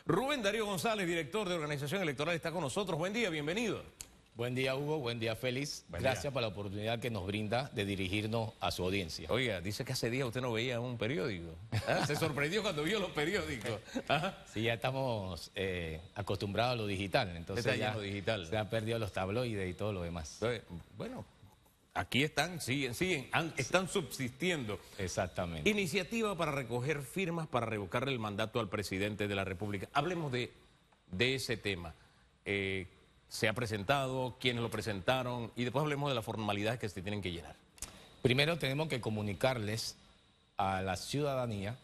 Rubén Darío González, director de Organización Electoral, está con nosotros. Buen día, bienvenido. Buen día, Hugo. Buen día, Félix. Gracias por la oportunidad que nos brinda de dirigirnos a su audiencia. Oiga, dice que hace días usted no veía un periódico. Se sorprendió cuando vio los periódicos. Sí, ya estamos acostumbrados a lo digital, entonces ya digital. Se han perdido los tabloides y todo lo demás. Bueno, aquí están, están subsistiendo. Exactamente. Iniciativa para recoger firmas para revocarle el mandato al presidente de la República. Hablemos de ese tema. Se ha presentado, quiénes lo presentaron y después hablemos de las formalidades que se tienen que llenar. Primero tenemos que comunicarles a la ciudadanía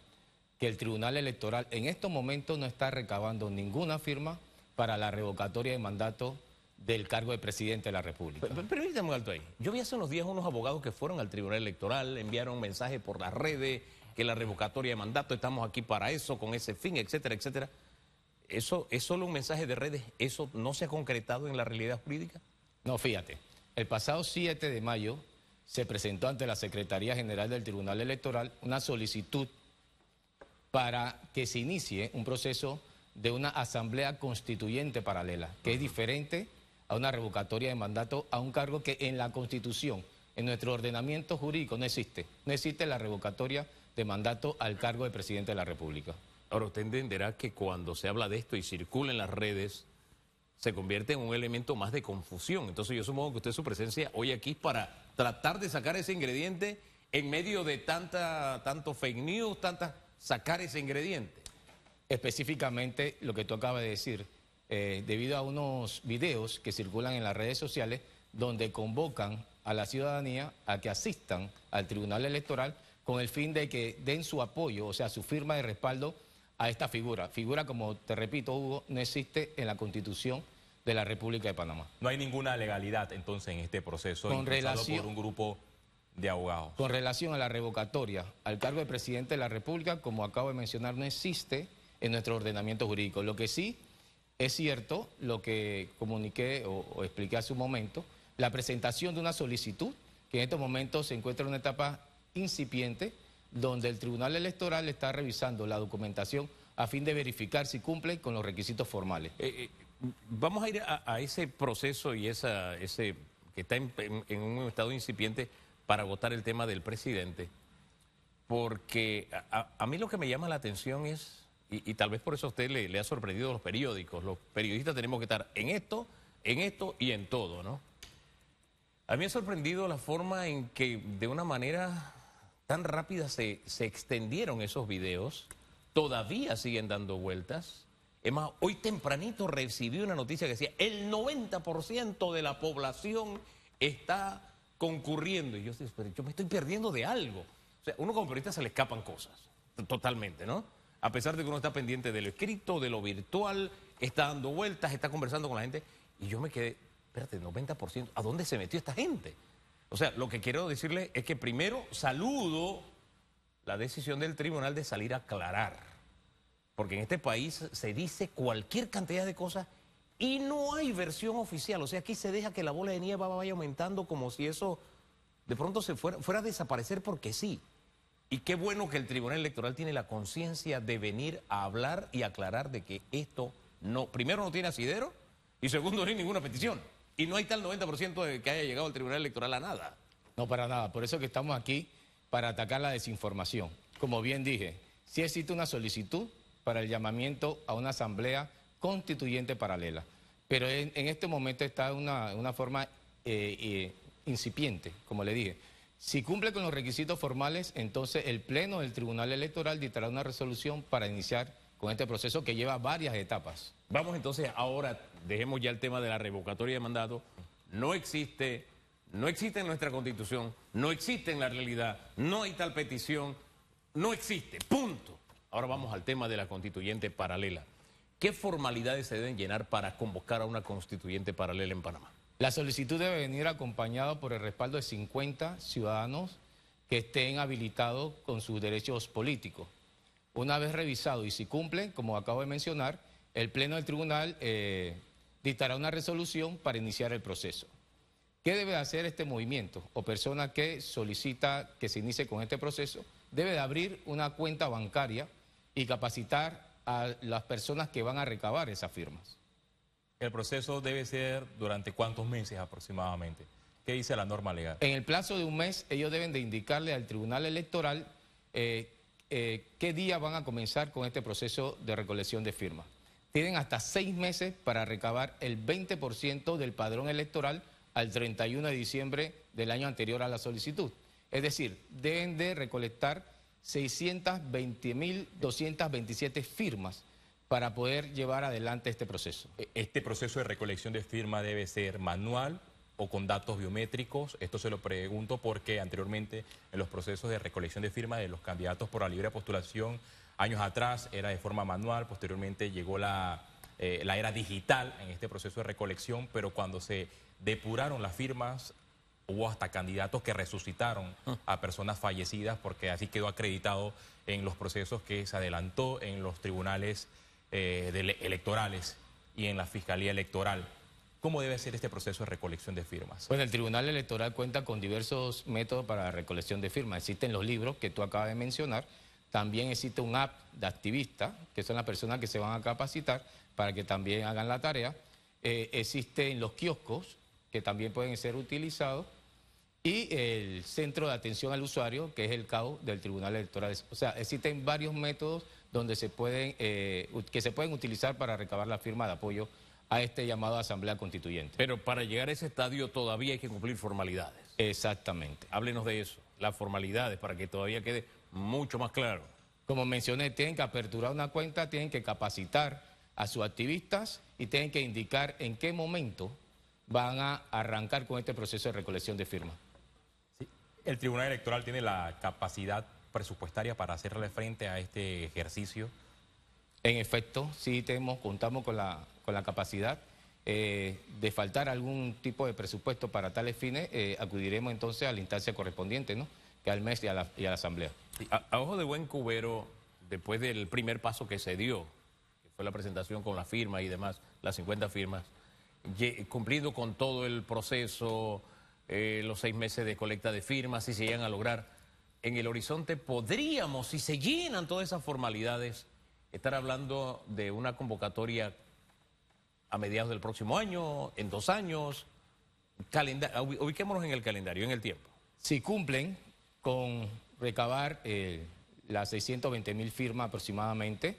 que el Tribunal Electoral en estos momentos no está recabando ninguna firma para la revocatoria de mandato del cargo de presidente de la República. Pero ahorita muy alto ahí. Yo vi hace unos días unos abogados que fueron al Tribunal Electoral, enviaron mensajes por las redes, que la revocatoria de mandato, estamos aquí para eso, con ese fin, etcétera, etcétera. ¿Eso es solo un mensaje de redes? ¿Eso no se ha concretado en la realidad jurídica? No, fíjate, el pasado 7 de mayo se presentó ante la Secretaría General del Tribunal Electoral una solicitud para que se inicie un proceso de una asamblea constituyente paralela, que es diferente a una revocatoria de mandato a un cargo que en la Constitución, en nuestro ordenamiento jurídico no existe. No existe la revocatoria de mandato al cargo de presidente de la República. Ahora, usted entenderá que cuando se habla de esto y circula en las redes, se convierte en un elemento más de confusión. Entonces yo supongo que usted su presencia hoy aquí para tratar de sacar ese ingrediente en medio de tanto fake news, sacar ese ingrediente. Específicamente lo que tú acabas de decir, debido a unos videos que circulan en las redes sociales donde convocan a la ciudadanía a que asistan al Tribunal Electoral con el fin de que den su apoyo, o sea, su firma de respaldo a esta figura. Figura, como te repito, Hugo, no existe en la Constitución de la República de Panamá. No hay ninguna legalidad entonces en este proceso impulsado por un grupo de abogados. Con relación a la revocatoria al cargo de presidente de la República, como acabo de mencionar, no existe en nuestro ordenamiento jurídico. Lo que sí es cierto, lo que comuniqué o expliqué hace un momento, la presentación de una solicitud que en estos momentos se encuentra en una etapa incipiente, donde el Tribunal Electoral está revisando la documentación a fin de verificar si cumple con los requisitos formales. Vamos a ir a ese proceso y ese que está en un estado incipiente para agotar el tema del presidente, porque a mí lo que me llama la atención es, y tal vez por eso a usted le ha sorprendido los periódicos, los periodistas tenemos que estar en esto y en todo, ¿no? A mí me ha sorprendido la forma en que de una manera tan rápida se extendieron esos videos, todavía siguen dando vueltas. Es más, hoy tempranito recibí una noticia que decía el 90% de la población está concurriendo. Y yo decía, pero yo me estoy perdiendo de algo. O sea, uno como periodista se le escapan cosas, totalmente, ¿no? A pesar de que uno está pendiente de lo escrito, de lo virtual, está dando vueltas, está conversando con la gente. Y yo me quedé, espérate, 90%, ¿a dónde se metió esta gente? O sea, lo que quiero decirle es que primero saludo la decisión del tribunal de salir a aclarar. Porque en este país se dice cualquier cantidad de cosas y no hay versión oficial. O sea, aquí se deja que la bola de nieve vaya aumentando como si eso de pronto se fuera a desaparecer porque sí. Y qué bueno que el Tribunal Electoral tiene la conciencia de venir a hablar y aclarar de que esto no, primero no tiene asidero y segundo no hay ninguna petición. Y no hay tal 90% de que haya llegado el Tribunal Electoral a nada. No, para nada. Por eso que estamos aquí para atacar la desinformación. Como bien dije, sí existe una solicitud para el llamamiento a una asamblea constituyente paralela. Pero en este momento está una forma incipiente, como le dije. Si cumple con los requisitos formales, entonces el Pleno del Tribunal Electoral dictará una resolución para iniciar con este proceso que lleva varias etapas. Vamos entonces ahora, dejemos ya el tema de la revocatoria de mandato. No existe en nuestra Constitución, no existe en la realidad, no hay tal petición, no existe, punto. Ahora vamos al tema de la constituyente paralela. ¿Qué formalidades se deben llenar para convocar a una constituyente paralela en Panamá? La solicitud debe venir acompañada por el respaldo de 50 ciudadanos que estén habilitados con sus derechos políticos. Una vez revisado y si cumplen, como acabo de mencionar, el Pleno del Tribunal dictará una resolución para iniciar el proceso. ¿Qué debe hacer este movimiento o persona que solicita que se inicie con este proceso? Debe de abrir una cuenta bancaria y capacitar a las personas que van a recabar esas firmas. El proceso debe ser durante ¿cuántos meses aproximadamente? ¿Qué dice la norma legal? En el plazo de un mes, ellos deben de indicarle al Tribunal Electoral qué día van a comenzar con este proceso de recolección de firmas. Tienen hasta 6 meses para recabar el 20% del padrón electoral al 31 de diciembre del año anterior a la solicitud. Es decir, deben de recolectar 620.227 firmas para poder llevar adelante este proceso. ¿Este proceso de recolección de firma debe ser manual o con datos biométricos? Esto se lo pregunto porque anteriormente en los procesos de recolección de firmas de los candidatos por la libre postulación, años atrás era de forma manual, posteriormente llegó la era digital en este proceso de recolección, pero cuando se depuraron las firmas, hubo hasta candidatos que resucitaron a personas fallecidas porque así quedó acreditado en los procesos que se adelantó en los tribunales electorales y en la Fiscalía Electoral. ¿Cómo debe ser este proceso de recolección de firmas? Bueno, el Tribunal Electoral cuenta con diversos métodos para la recolección de firmas. Existen los libros que tú acabas de mencionar. También existe un app de activistas, que son las personas que se van a capacitar para que también hagan la tarea. Existen los kioscos, que también pueden ser utilizados. Y el Centro de Atención al Usuario, que es el CAU del Tribunal Electoral. O sea, existen varios métodos donde que se pueden utilizar para recabar la firma de apoyo a este llamado Asamblea Constituyente. Pero para llegar a ese estadio todavía hay que cumplir formalidades. Exactamente. Háblenos de eso, las formalidades, para que todavía quede mucho más claro. Como mencioné, tienen que aperturar una cuenta, tienen que capacitar a sus activistas y tienen que indicar en qué momento van a arrancar con este proceso de recolección de firmas. Sí. ¿El Tribunal Electoral tiene la capacidad presupuestaria para hacerle frente a este ejercicio? En efecto, sí contamos con la capacidad. De faltar algún tipo de presupuesto para tales fines, acudiremos entonces a la instancia correspondiente, ¿no? Que al MES y a la Asamblea. Sí, a ojo de buen cubero, después del primer paso que se dio, que fue la presentación con la firma y demás, las 50 firmas, cumpliendo con todo el proceso, los 6 meses de colecta de firmas, si se llegan a lograr, en el horizonte podríamos, si se llenan todas esas formalidades, estar hablando de una convocatoria a mediados del próximo año, en 2 años. Ubiquémonos en el calendario, en el tiempo. Si cumplen con recabar las 620.000 firmas aproximadamente,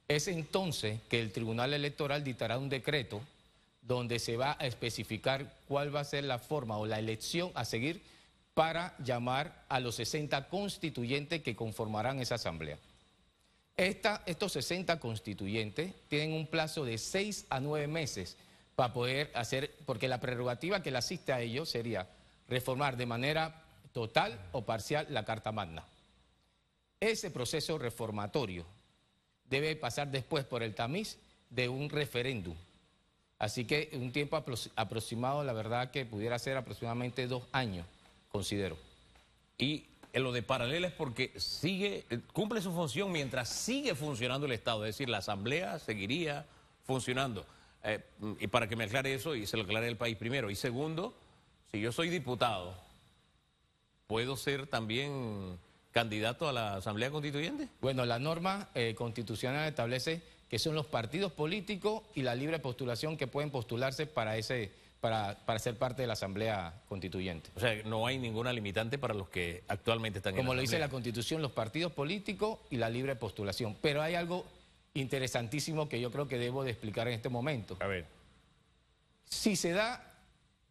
es entonces que el Tribunal Electoral dictará un decreto donde se va a especificar cuál va a ser la forma o la elección a seguir para llamar a los 60 constituyentes que conformarán esa asamblea. Estos 60 constituyentes tienen un plazo de 6 a 9 meses para poder hacer, porque la prerrogativa que le asiste a ellos sería reformar de manera total o parcial la Carta Magna. Ese proceso reformatorio debe pasar después por el tamiz de un referéndum. Así que un tiempo aproximado, la verdad que pudiera ser aproximadamente 2 años, considero. Y en lo de paralela es porque cumple su función mientras sigue funcionando el Estado, es decir, la Asamblea seguiría funcionando. Y para que me aclare eso y se lo aclare el país primero. Y segundo, si yo soy diputado, ¿puedo ser también candidato a la Asamblea Constituyente? Bueno, la norma constitucional establece que son los partidos políticos y la libre postulación que pueden postularse para ser parte de la Asamblea Constituyente. O sea, no hay ninguna limitante para los que actualmente están en la Asamblea. Como lo dice la Constitución, los partidos políticos y la libre postulación. Pero hay algo interesantísimo que yo creo que debo de explicar en este momento. A ver. Si se da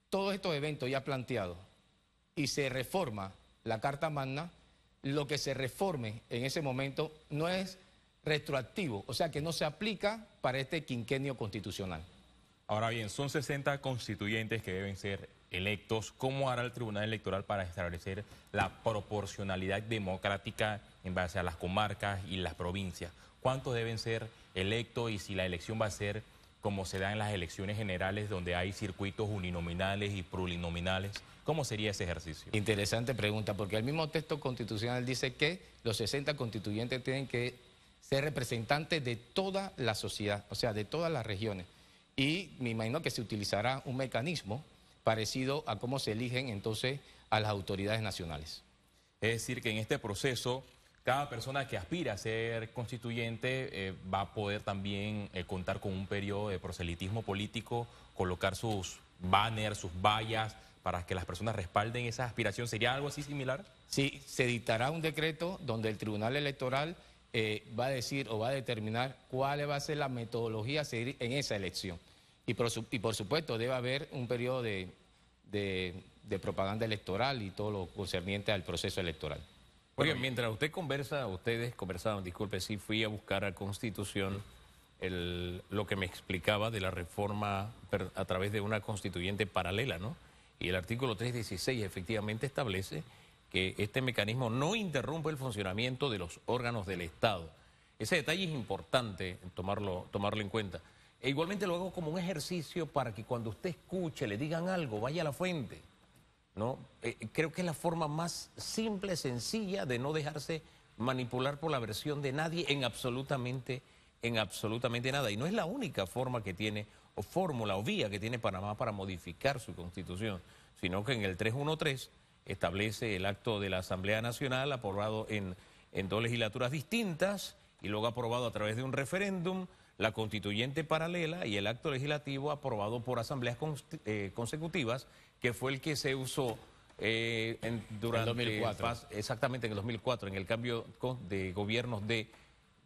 todos estos eventos ya planteados y se reforma la Carta Magna, lo que se reforme en ese momento no es retroactivo, o sea que no se aplica para este quinquenio constitucional. Ahora bien, son 60 constituyentes que deben ser electos. ¿Cómo hará el Tribunal Electoral para establecer la proporcionalidad democrática en base a las comarcas y las provincias? ¿Cuántos deben ser electos y si la elección va a ser como se da en las elecciones generales donde hay circuitos uninominales y plurinominales? ¿Cómo sería ese ejercicio? Interesante pregunta, porque el mismo texto constitucional dice que los 60 constituyentes tienen que ser representantes de toda la sociedad, o sea, de todas las regiones. Y me imagino que se utilizará un mecanismo parecido a cómo se eligen entonces a las autoridades nacionales. Es decir, que en este proceso cada persona que aspira a ser constituyente va a poder también contar con un periodo de proselitismo político, colocar sus banners, sus vallas, para que las personas respalden esa aspiración. ¿Sería algo así similar? Sí, se dictará un decreto donde el Tribunal Electoral va a decir o va a determinar cuál va a ser la metodología a seguir en esa elección. Y por supuesto debe haber un periodo de propaganda electoral y todo lo concerniente al proceso electoral. Oiga, mientras ustedes conversaban, disculpe, sí fui a buscar a Constitución lo que me explicaba de la reforma a través de una constituyente paralela, ¿no? Y el artículo 316 efectivamente establece que este mecanismo no interrumpe el funcionamiento de los órganos del Estado. Ese detalle es importante tomarlo en cuenta. E igualmente lo hago como un ejercicio para que cuando usted escuche, le digan algo, vaya a la fuente, ¿no? Creo que es la forma más simple, sencilla de no dejarse manipular por la versión de nadie en absolutamente nada. Y no es la única forma que tiene, o fórmula o vía que tiene Panamá para modificar su constitución, sino que en el 313 establece el acto de la Asamblea Nacional aprobado en 2 legislaturas distintas y luego aprobado a través de un referéndum, la constituyente paralela y el acto legislativo aprobado por asambleas consecutivas, que fue el que se usó durante el 2004. Exactamente en el 2004, en el cambio de gobiernos de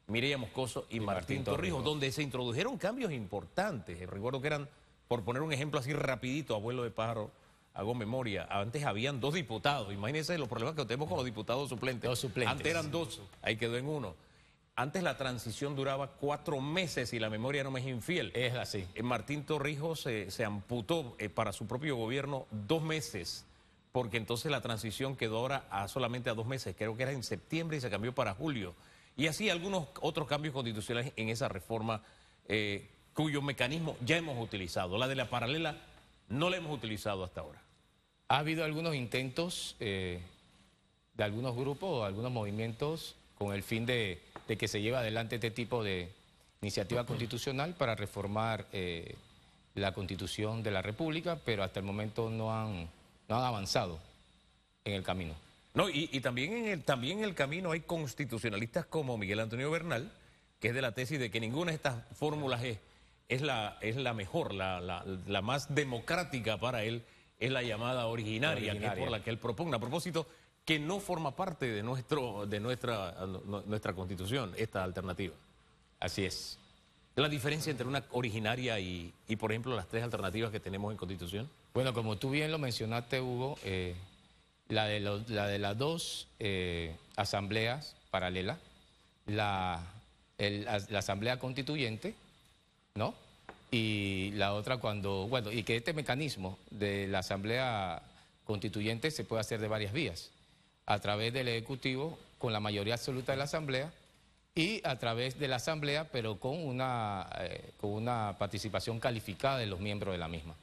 Mireya Moscoso y Martín Torrijos, donde se introdujeron cambios importantes. Recuerdo que eran, por poner un ejemplo así rapidito, abuelo de pájaro, hago memoria, antes habían 2 diputados. Imagínense los problemas que tenemos con los diputados suplentes. Los suplentes. Antes eran 2, ahí quedó en 1. Antes la transición duraba 4 meses y la memoria no me es infiel. Es así. Martín Torrijos se amputó para su propio gobierno 2 meses, porque entonces la transición quedó ahora solamente a 2 meses. Creo que era en septiembre y se cambió para julio. Y así algunos otros cambios constitucionales en esa reforma cuyo mecanismo ya hemos utilizado. La de la paralela no la hemos utilizado hasta ahora. Ha habido algunos intentos de algunos grupos o algunos movimientos con el fin de que se lleve adelante este tipo de iniciativa constitucional para reformar la Constitución de la República, pero hasta el momento no han avanzado en el camino. No, y también en el camino hay constitucionalistas como Miguel Antonio Bernal, que es de la tesis de que ninguna de estas fórmulas es la mejor, la más democrática para él, es la llamada originaria, que es por la que él propone. A propósito, que no forma parte de nuestra Constitución, esta alternativa. Así es. ¿La diferencia entre una originaria y, por ejemplo, las 3 alternativas que tenemos en Constitución? Bueno, como tú bien lo mencionaste, Hugo, la de las 2 asambleas paralelas, la asamblea constituyente, ¿no? Y la otra y que este mecanismo de la asamblea constituyente se puede hacer de varias vías, a través del Ejecutivo con la mayoría absoluta de la asamblea y a través de la asamblea, pero con una participación calificada de los miembros de la misma.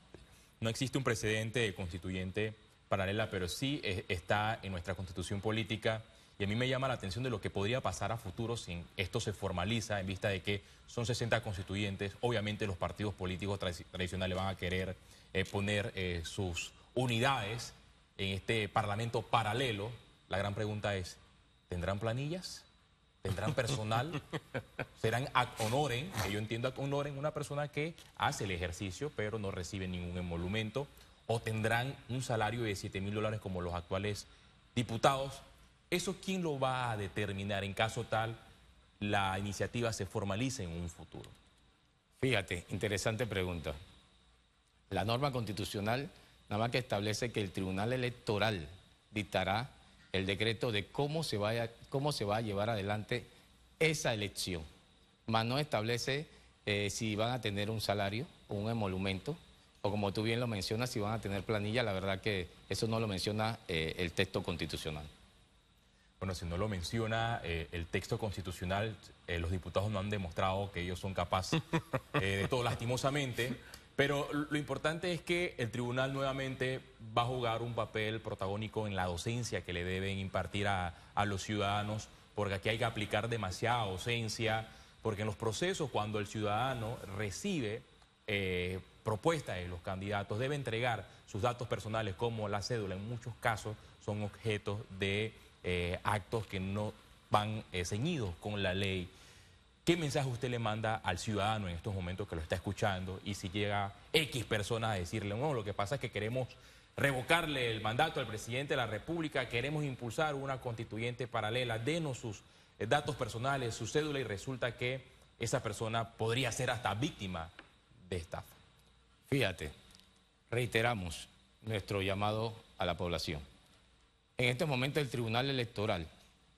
No existe un precedente constituyente paralela, pero sí está en nuestra constitución política, y a mí me llama la atención de lo que podría pasar a futuro si esto se formaliza, en vista de que son 60 constituyentes. Obviamente los partidos políticos tradicionales van a querer poner sus unidades en este parlamento paralelo. La gran pregunta es, ¿tendrán planillas? ¿Tendrán personal? ¿Serán ad honorem? Que yo entiendo ad honorem una persona que hace el ejercicio pero no recibe ningún emolumento. ¿O tendrán un salario de $7.000 como los actuales diputados? ¿Eso quién lo va a determinar en caso tal la iniciativa se formalice en un futuro? Fíjate, interesante pregunta. La norma constitucional nada más que establece que el Tribunal Electoral dictará el decreto de cómo se va a llevar adelante esa elección, mas no establece si van a tener un salario o un emolumento, o como tú bien lo mencionas, si van a tener planilla. La verdad que eso no lo menciona el texto constitucional. Bueno, si no lo menciona el texto constitucional, los diputados no han demostrado que ellos son capaces de todo, lastimosamente. Pero lo importante es que el tribunal nuevamente va a jugar un papel protagónico en la docencia que le deben impartir a los ciudadanos, porque aquí hay que aplicar demasiada docencia, porque en los procesos, cuando el ciudadano recibe propuestas de los candidatos, debe entregar sus datos personales como la cédula. En muchos casos son objetos de actos que no van ceñidos con la ley. ¿Qué mensaje usted le manda al ciudadano en estos momentos que lo está escuchando? Y si llega X personas a decirle, no, lo que pasa es que queremos revocarle el mandato al presidente de la República, queremos impulsar una constituyente paralela, denos sus datos personales, su cédula, y resulta que esa persona podría ser hasta víctima de estafa. Fíjate, reiteramos nuestro llamado a la población. En este momento el Tribunal Electoral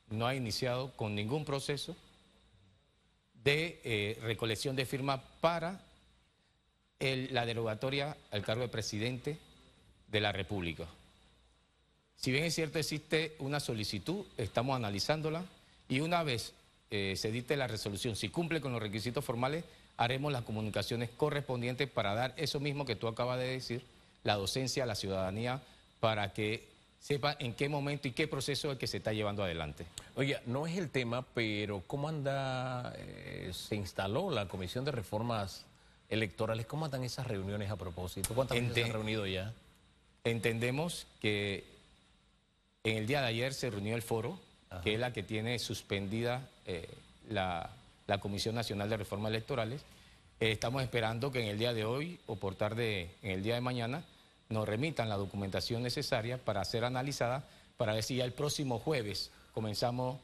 no ha iniciado con ningún proceso de recolección de firmas para la derogatoria al cargo de presidente de la República. Si bien es cierto, existe una solicitud, estamos analizándola, y una vez se dicte la resolución, si cumple con los requisitos formales, haremos las comunicaciones correspondientes para dar eso mismo que tú acabas de decir, la docencia a la ciudadanía, para que sepa en qué momento y qué proceso es el que se está llevando adelante. Oye, no es el tema, pero ¿cómo anda? Se instaló la Comisión de Reformas Electorales. ¿Cómo andan esas reuniones a propósito? ¿Cuántas veces se han reunido ya? Entendemos que en el día de ayer se reunió el foro, Ajá, que es la que tiene suspendida la Comisión Nacional de Reformas Electorales. Estamos esperando que en el día de hoy o por tarde en el día de mañana nos remitan la documentación necesaria para ser analizada, para ver si ya el próximo jueves comenzamos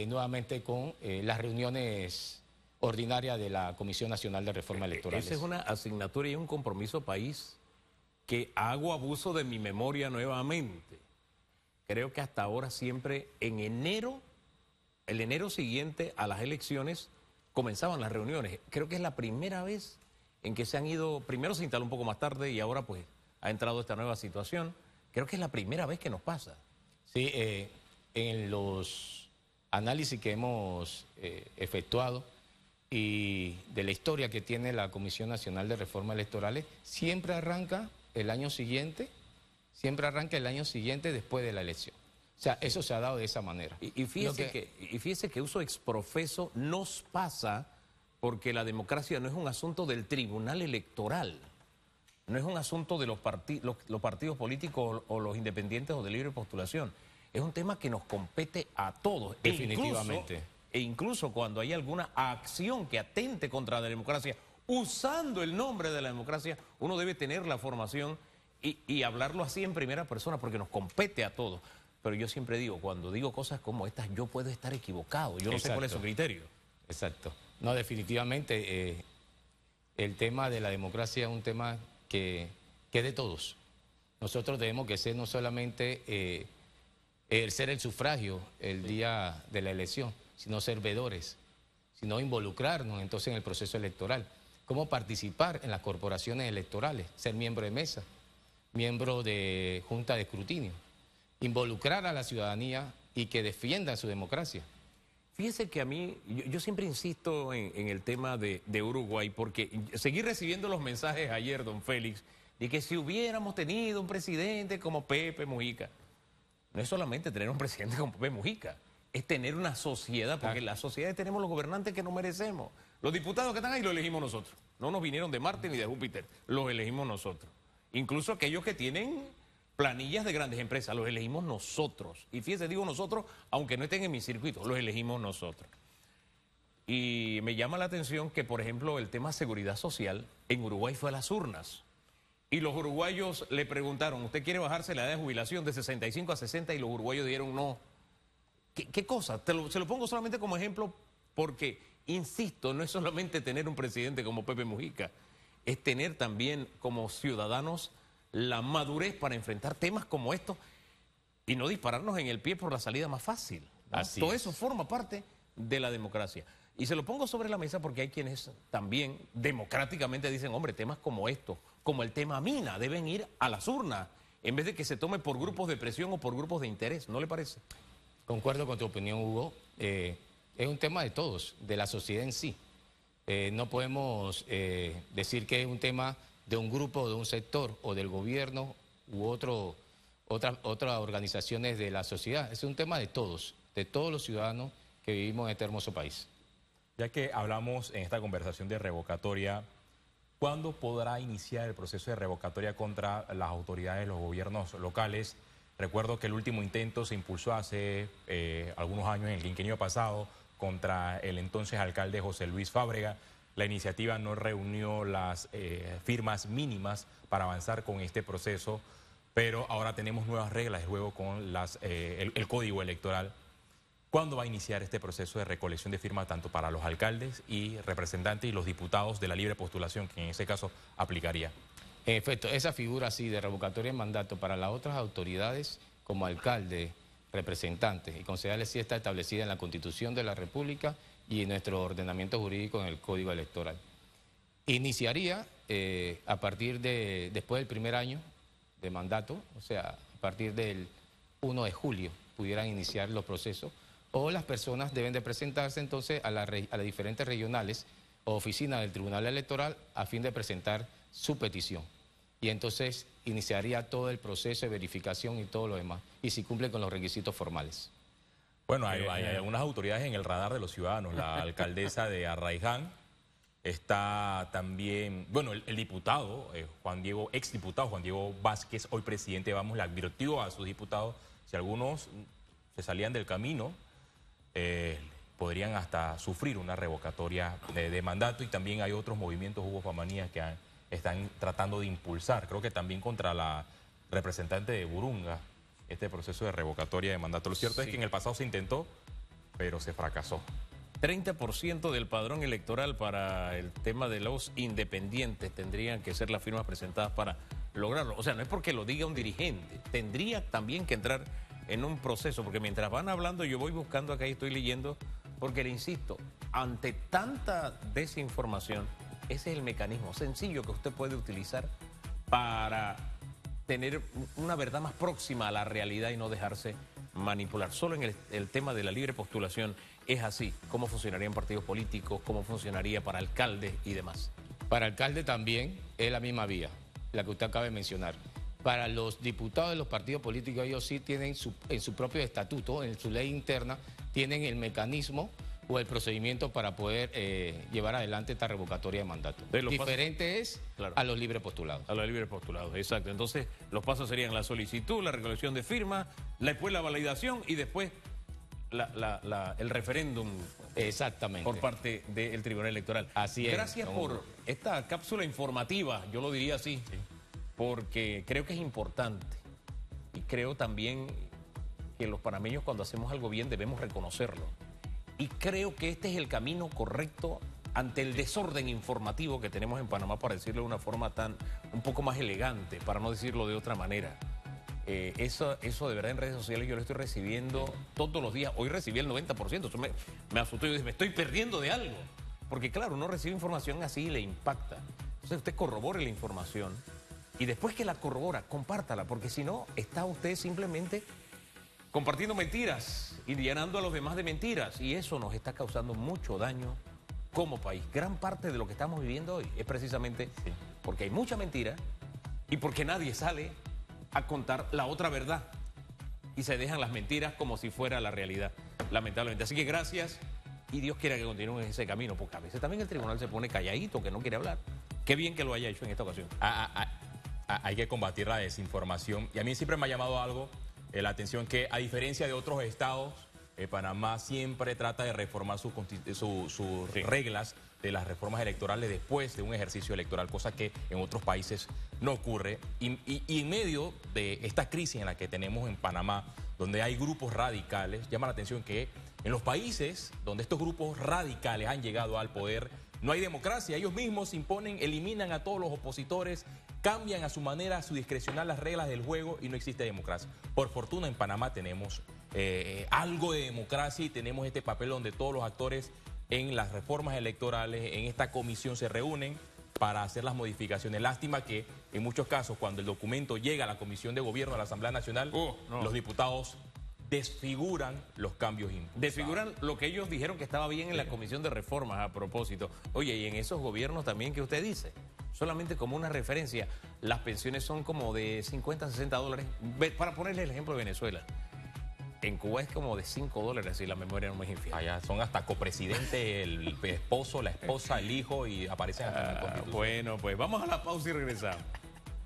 nuevamente con las reuniones ordinarias de la Comisión Nacional de Reformas Electorales. Esa es una asignatura y un compromiso país que hago abuso de mi memoria nuevamente. Creo que hasta ahora siempre en enero, el enero siguiente a las elecciones, comenzaban las reuniones. Creo que es la primera vez en que se han ido, primero se instaló un poco más tarde y ahora pues ha entrado esta nueva situación. Creo que es la primera vez que nos pasa. Sí, en los análisis que hemos efectuado y de la historia que tiene la Comisión Nacional de Reformas Electorales, siempre arranca el año siguiente después de la elección. O sea, eso se ha dado de esa manera. Y fíjese que uso exprofeso nos pasa porque la democracia no es un asunto del Tribunal Electoral, no es un asunto de los partidos políticos o los independientes o de libre postulación. Es un tema que nos compete a todos. Definitivamente. E incluso cuando hay alguna acción que atente contra la democracia, usando el nombre de la democracia, uno debe tener la formación y hablarlo así en primera persona porque nos compete a todos. Pero yo siempre digo, cuando digo cosas como estas, yo puedo estar equivocado. Yo no sé cuál es su criterio. Exacto. No, definitivamente el tema de la democracia es un tema que es de todos. Nosotros debemos que ser no solamente ejercer el sufragio el día de la elección, sino ser veedores, sino involucrarnos entonces en el proceso electoral. Cómo participar en las corporaciones electorales, ser miembro de mesa, miembro de junta de escrutinio, involucrar a la ciudadanía y que defienda su democracia. Fíjese que a mí, yo siempre insisto en el tema de Uruguay, porque seguí recibiendo los mensajes ayer, don Félix, de que si hubiéramos tenido un presidente como Pepe Mujica, no es solamente tener un presidente como Pepe Mujica, es tener una sociedad, porque en la sociedad tenemos los gobernantes que nos merecemos. Los diputados que están ahí los elegimos nosotros, no nos vinieron de Marte ni de Júpiter, los elegimos nosotros. Incluso aquellos que tienen planillas de grandes empresas, los elegimos nosotros. Y fíjese, digo nosotros, aunque no estén en mi circuito, los elegimos nosotros. Y me llama la atención que, por ejemplo, el tema seguridad social en Uruguay fue a las urnas. Y los uruguayos le preguntaron, ¿usted quiere bajarse la edad de jubilación de 65 a 60? Y los uruguayos dijeron no. ¿Qué cosa? Se lo pongo solamente como ejemplo porque, insisto, no es solamente tener un presidente como Pepe Mujica, es tener también como ciudadanos la madurez para enfrentar temas como estos y no dispararnos en el pie por la salida más fácil, ¿no? Todo eso forma parte de la democracia. Y se lo pongo sobre la mesa porque hay quienes también democráticamente dicen, hombre, temas como estos, como el tema mina, deben ir a las urnas, en vez de que se tome por grupos de presión o por grupos de interés, ¿no le parece? Concuerdo con tu opinión, Hugo. Es un tema de todos, de la sociedad en sí. No podemos decir que es un tema de un grupo, de un sector o del gobierno u otras organizaciones de la sociedad. Es un tema de todos los ciudadanos que vivimos en este hermoso país. Ya que hablamos en esta conversación de revocatoria, ¿cuándo podrá iniciar el proceso de revocatoria contra las autoridades, los gobiernos locales? Recuerdo que el último intento se impulsó hace algunos años, en el quinquenio pasado, contra el entonces alcalde José Luis Fábrega. La iniciativa no reunió las firmas mínimas para avanzar con este proceso, pero ahora tenemos nuevas reglas de juego con el Código Electoral. ¿Cuándo va a iniciar este proceso de recolección de firmas tanto para los alcaldes y representantes y los diputados de la libre postulación, que en ese caso aplicaría? En efecto, esa figura así de revocatoria de mandato para las otras autoridades como alcalde, representantes y concejales sí está establecida en la Constitución de la República y en nuestro ordenamiento jurídico en el Código Electoral. Iniciaría a partir de después del primer año de mandato, o sea, a partir del 1 de julio pudieran iniciar los procesos, o las personas deben de presentarse entonces a las diferentes regionales o oficinas del Tribunal Electoral a fin de presentar su petición. Y entonces iniciaría todo el proceso de verificación y todo lo demás, y si cumple con los requisitos formales. Bueno, hay algunas autoridades en el radar de los ciudadanos. La alcaldesa de Arraiján, está también, bueno, el diputado, exdiputado Juan Diego Vázquez, hoy presidente, vamos, le advirtió a sus diputados, si algunos se salían del camino, podrían hasta sufrir una revocatoria de mandato, y también hay otros movimientos, Hugo Famanías, que están tratando de impulsar, creo que también contra la representante de Burunga, este proceso de revocatoria de mandato. Lo cierto es que en el pasado se intentó, pero se fracasó. 30% del padrón electoral para el tema de los independientes tendrían que ser las firmas presentadas para lograrlo. O sea, no es porque lo diga un dirigente, tendría también que entrar en un proceso, porque mientras van hablando yo voy buscando acá y estoy leyendo, porque le insisto, ante tanta desinformación, ese es el mecanismo sencillo que usted puede utilizar para tener una verdad más próxima a la realidad y no dejarse manipular. Solo en el tema de la libre postulación es así. ¿Cómo funcionarían partidos políticos? ¿Cómo funcionaría para alcaldes y demás? Para alcalde también es la misma vía, la que usted acaba de mencionar. Para los diputados de los partidos políticos, ellos sí tienen en su propio estatuto, en su ley interna, tienen el mecanismo o el procedimiento para poder llevar adelante esta revocatoria de mandato. Diferente es claro, a los libres postulados. A los libres postulados, exacto. Entonces, los pasos serían la solicitud, la recolección de firmas, después la validación y después el referéndum. Exactamente. Por parte del Tribunal Electoral. Así es. Gracias por esta cápsula informativa, yo lo diría así, sí, porque creo que es importante y creo también que los panameños cuando hacemos algo bien debemos reconocerlo. Y creo que este es el camino correcto ante el desorden informativo que tenemos en Panamá, para decirlo de una forma un poco más elegante, para no decirlo de otra manera. Eso de verdad en redes sociales yo lo estoy recibiendo todos los días. Hoy recibí el 90%, eso me asustó y dije, me estoy perdiendo de algo. Porque claro, uno recibe información así y le impacta. Entonces usted corrobore la información y después que la corrobora, compártala, porque si no, está usted simplemente compartiendo mentiras y llenando a los demás de mentiras, y eso nos está causando mucho daño como país. Gran parte de lo que estamos viviendo hoy es precisamente porque hay mucha mentira y porque nadie sale a contar la otra verdad y se dejan las mentiras como si fuera la realidad, lamentablemente. Así que gracias y Dios quiera que continúen en ese camino, porque a veces también el tribunal se pone calladito, que no quiere hablar. Qué bien que lo haya hecho en esta ocasión. Hay que combatir la desinformación, y a mí siempre me ha llamado algo la atención, que a diferencia de otros estados, Panamá siempre trata de reformar sus reglas de las reformas electorales después de un ejercicio electoral, cosa que en otros países no ocurre. Y en medio de esta crisis en la que tenemos en Panamá, donde hay grupos radicales, llama la atención que en los países donde estos grupos radicales han llegado al poder, no hay democracia. Ellos mismos imponen, eliminan a todos los opositores, cambian a su manera, a su discrecional, las reglas del juego, y no existe democracia. Por fortuna en Panamá tenemos algo de democracia y tenemos este papel donde todos los actores en las reformas electorales, en esta comisión, se reúnen para hacer las modificaciones. Lástima que en muchos casos, cuando el documento llega a la Comisión de Gobierno de la Asamblea Nacional, los diputados desfiguran los cambios impulsados. Desfiguran lo que ellos dijeron que estaba bien en la Comisión de Reformas, a propósito. Oye, y en esos gobiernos también que usted dice, solamente como una referencia, las pensiones son como de 50, 60 dólares. Para ponerle el ejemplo de Venezuela, en Cuba es como de 5 dólares, si la memoria no me es infiel. Allá son hasta copresidente, el esposo, la esposa, el hijo, y aparecen hasta en la Constitución. Bueno, pues vamos a la pausa y regresamos.